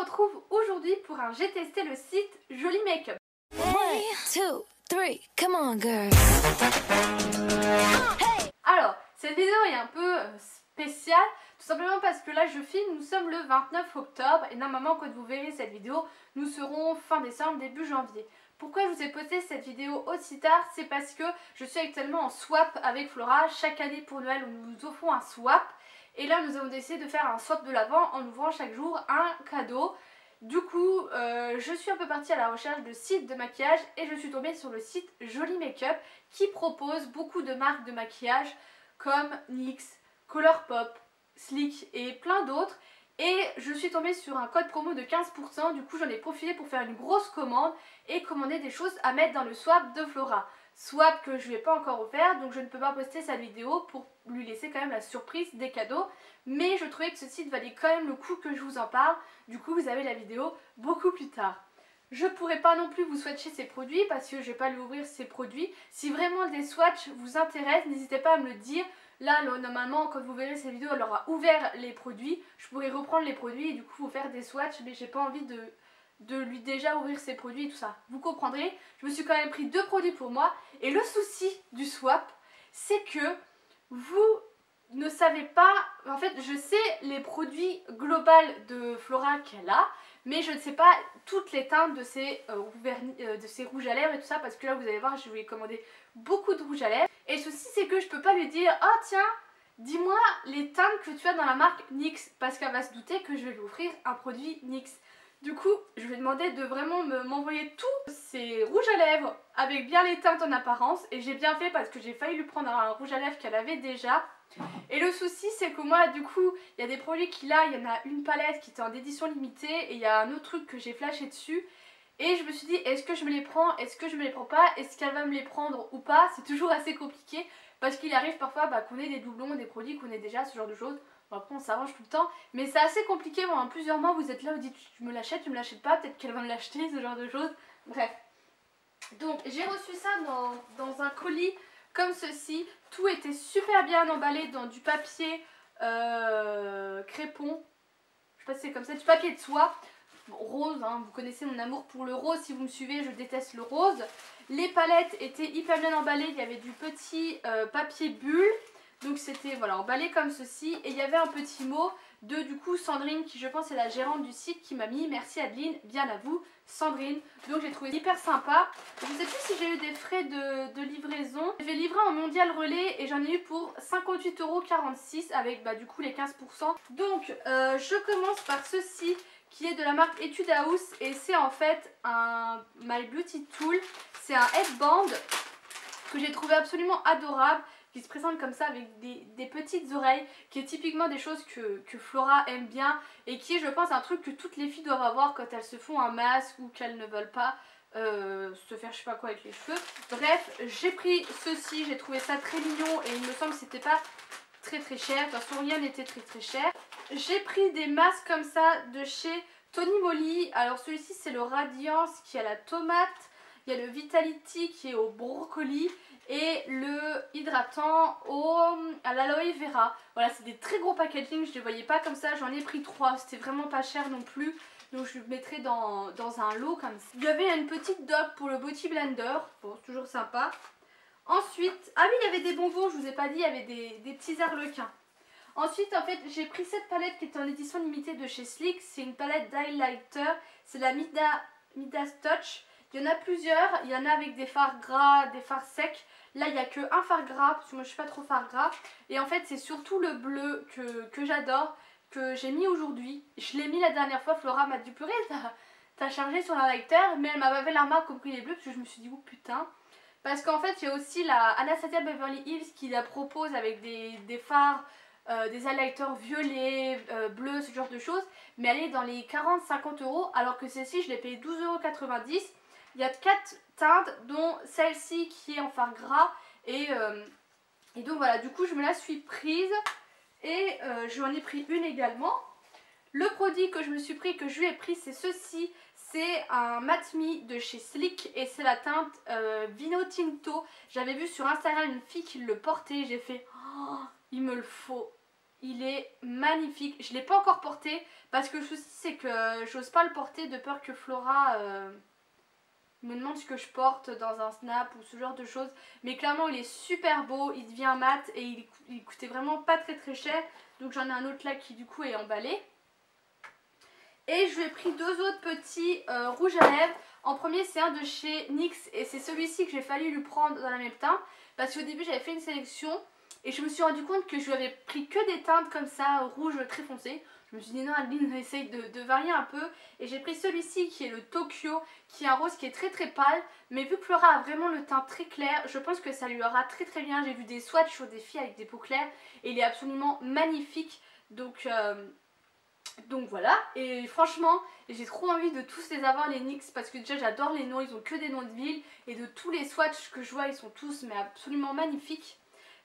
retrouve aujourd'hui pour un J'ai testé le site Joli Make-up. 1, 2, 3, come on girl. Alors, cette vidéo est un peu spéciale, tout simplement parce que là je filme, nous sommes le 29 octobre et normalement quand vous verrez cette vidéo, nous serons fin décembre, début janvier. Pourquoi je vous ai posté cette vidéo aussi tard? C'est parce que je suis actuellement en swap avec Flora. Chaque année pour Noël, nous nous offrons un swap. Et là, nous avons décidé de faire un swap de l'Avent en ouvrant chaque jour un cadeau. Du coup, je suis un peu partie à la recherche de sites de maquillage et je suis tombée sur le site Joli Make-up qui propose beaucoup de marques de maquillage comme NYX, Colourpop, Sleek et plein d'autres. Et je suis tombée sur un code promo de 15%, du coup j'en ai profité pour faire une grosse commande et commander des choses à mettre dans le swap de Flora. Swap que je ne lui ai pas encore offert, donc je ne peux pas poster sa vidéo pour lui laisser quand même la surprise des cadeaux. Mais je trouvais que ce site valait quand même le coup que je vous en parle, du coup vous avez la vidéo beaucoup plus tard. Je ne pourrais pas non plus vous swatcher ces produits parce que je ne vais pas lui ouvrir ces produits. Si vraiment des swatchs vous intéressent, n'hésitez pas à me le dire. Là, normalement, quand vous verrez cette vidéo, elle aura ouvert les produits. Je pourrais reprendre les produits et du coup vous faire des swatchs, mais j'ai pas envie de lui déjà ouvrir ses produits et tout ça. Vous comprendrez, je me suis quand même pris 2 produits pour moi. Et le souci du swap, c'est que vous ne savez pas... En fait, je sais les produits globaux de Flora qu'elle a, mais je ne sais pas toutes les teintes de ces rouges à lèvres et tout ça, parce que là, vous allez voir, je vais commander beaucoup de rouges à lèvres. Et le souci, c'est que je peux pas lui dire « Oh tiens, dis-moi les teintes que tu as dans la marque NYX », parce qu'elle va se douter que je vais lui offrir un produit NYX. Du coup, je lui ai demandé de vraiment m'envoyer tous ces rouges à lèvres avec bien les teintes en apparence. Et j'ai bien fait parce que j'ai failli lui prendre un rouge à lèvres qu'elle avait déjà. Et le souci, c'est que moi, du coup, il y a des produits qu'il a. Il y en a une palette qui était en édition limitée et il y a un autre truc que j'ai flashé dessus. Et je me suis dit, est-ce que je me les prends? Est-ce que je me les prends pas? Est-ce qu'elle va me les prendre ou pas? C'est toujours assez compliqué parce qu'il arrive parfois qu'on ait des doublons, des produits qu'on ait déjà, ce genre de choses. Bon, après on s'arrange tout le temps, mais c'est assez compliqué. Bon, en plusieurs mois vous êtes là, vous dites tu me l'achètes, tu me l'achètes pas, peut-être qu'elle va me l'acheter, ce genre de choses. Bref. Donc j'ai reçu ça dans un colis comme ceci. Tout était super bien emballé dans du papier crépon. Je sais pas si c'est comme ça, du papier de soie. Rose, hein, vous connaissez mon amour pour le rose, si vous me suivez je déteste le rose. Les palettes étaient hyper bien emballées, il y avait du petit papier bulle. Donc c'était voilà, emballé comme ceci. Et il y avait un petit mot de du coup Sandrine, qui je pense est la gérante du site, qui m'a mis merci Adeline, bien à vous Sandrine. Donc j'ai trouvé hyper sympa. Je ne sais plus si j'ai eu des frais de livraison. Je vais livrer en mondial relais et j'en ai eu pour 58,46 € avec du coup les 15%. Donc je commence par ceci qui est de la marque Etude House et c'est en fait un My Beauty Tool. C'est un headband que j'ai trouvé absolument adorable, qui se présente comme ça avec des petites oreilles, qui est typiquement des choses que Flora aime bien et qui est je pense un truc que toutes les filles doivent avoir quand elles se font un masque ou qu'elles ne veulent pas se faire je sais pas quoi avec les cheveux. Bref, j'ai pris ceci, j'ai trouvé ça très mignon et il me semble que c'était pas très cher, de toute façon rien n'était très cher. J'ai pris des masques comme ça de chez Tony Moly. Alors celui-ci c'est le Radiance qui a la tomate, il y a le Vitality qui est au brocoli et le hydratant à l'aloe vera. Voilà, c'est des très gros packaging, je ne les voyais pas comme ça, j'en ai pris 3, c'était vraiment pas cher non plus. Donc je le mettrai dans un lot comme ça. Il y avait une petite dope pour le Beauty Blender, bon c'est toujours sympa. Ensuite, ah oui il y avait des bonbons, je vous ai pas dit, il y avait des petits arlequins. Ensuite en fait j'ai pris cette palette qui était en édition limitée de chez Sleek, c'est une palette d'highlighter, c'est la Midas Touch. Il y en a plusieurs, il y en a avec des fards gras, des fards secs. Là il n'y a qu'un fard gras, parce que moi je suis pas trop fard gras. Et en fait c'est surtout le bleu que j'adore, que j'ai mis aujourd'hui. Je l'ai mis la dernière fois, Flora m'a dit purée t'as chargé sur l'highlighter, mais elle m'a pas fait la remarque compris les bleus, parce que je me suis dit oh putain. Parce qu'en fait il y a aussi la Anastasia Beverly Hills qui la propose avec des fards, des highlighters violets, bleus, ce genre de choses. Mais elle est dans les 40-50 €, alors que celle-ci je l'ai payé 12,90 €. Il y a 4 teintes, dont celle-ci qui est en fard gras. Et donc voilà, du coup je me la suis prise. Et je lui en ai pris une également. Le produit que je me suis pris, que je lui ai pris, c'est ceci. C'est un Matte Me de chez Sleek et c'est la teinte Vino Tinto. J'avais vu sur Instagram une fille qui le portait. J'ai fait, oh, il me le faut. Il est magnifique. Je ne l'ai pas encore porté parce que le souci c'est que j'ose pas le porter de peur que Flora me demande ce que je porte dans un snap ou ce genre de choses. Mais clairement il est super beau, il devient mat et il coûtait vraiment pas très cher. Donc j'en ai un autre là qui du coup est emballé. Et je lui ai pris deux autres petits rouges à lèvres. En premier c'est un de chez NYX et c'est celui-ci que j'ai failli lui prendre dans la même teinte. Parce qu'au début j'avais fait une sélection et je me suis rendu compte que je lui avais pris que des teintes comme ça, rouge très foncé. Je me suis dit non Adeline, essaye de varier un peu. Et j'ai pris celui-ci qui est le Tokyo, qui est un rose qui est très pâle. Mais vu que Flora a vraiment le teint très clair, je pense que ça lui aura très bien. J'ai vu des swatchs sur des filles avec des peaux claires et il est absolument magnifique. Donc voilà, et franchement j'ai trop envie de tous les avoir les NYX parce que déjà j'adore les noms, ils ont que des noms de villes et de tous les swatchs que je vois ils sont tous mais absolument magnifiques.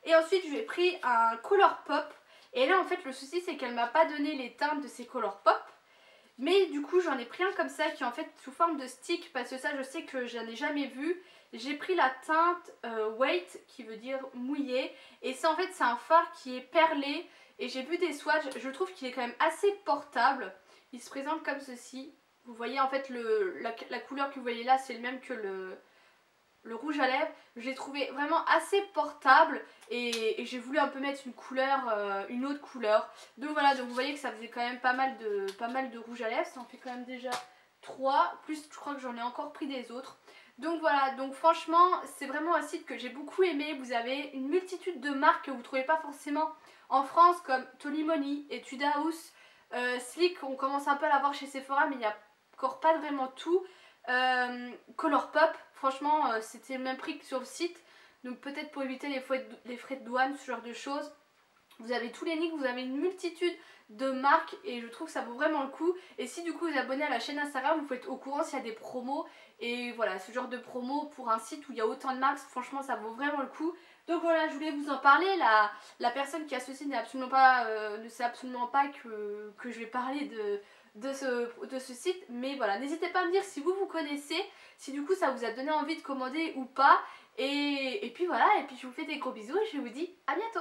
Et ensuite je lui ai pris un Color Pop et là en fait le souci c'est qu'elle m'a pas donné les teintes de ces Color Pop. Mais du coup j'en ai pris un comme ça qui est en fait sous forme de stick parce que ça je sais que je n'en ai jamais vu. J'ai pris la teinte Wet qui veut dire mouillé et ça en fait c'est un fard qui est perlé. Et j'ai vu des swatchs, je trouve qu'il est quand même assez portable. Il se présente comme ceci. Vous voyez en fait la couleur que vous voyez là c'est le même que le rouge à lèvres. Je l'ai trouvé vraiment assez portable et j'ai voulu un peu mettre une couleur, une autre couleur. Donc voilà, donc vous voyez que ça faisait quand même pas mal de rouge à lèvres. Ça en fait quand même déjà 3, plus je crois que j'en ai encore pris des autres. Donc voilà, donc franchement c'est vraiment un site que j'ai beaucoup aimé. Vous avez une multitude de marques que vous ne trouvez pas forcément en France comme Tony Moly, Etude House, Sleek, on commence un peu à l'avoir chez Sephora mais il n'y a encore pas vraiment tout. Color Pop, franchement c'était le même prix que sur le site. Donc peut-être pour éviter les frais de douane, ce genre de choses. Vous avez tous les NYX, vous avez une multitude de marques et je trouve que ça vaut vraiment le coup. Et si du coup vous abonnez à la chaîne Instagram, vous pouvez être au courant s'il y a des promos. Et voilà, ce genre de promo pour un site où il y a autant de marques, franchement ça vaut vraiment le coup. Donc voilà, je voulais vous en parler. La personne qui a ce site ne sait absolument pas que je vais parler de ce site. Mais voilà, n'hésitez pas à me dire si vous connaissez, si du coup ça vous a donné envie de commander ou pas. Et puis voilà, et puis je vous fais des gros bisous et je vous dis à bientôt.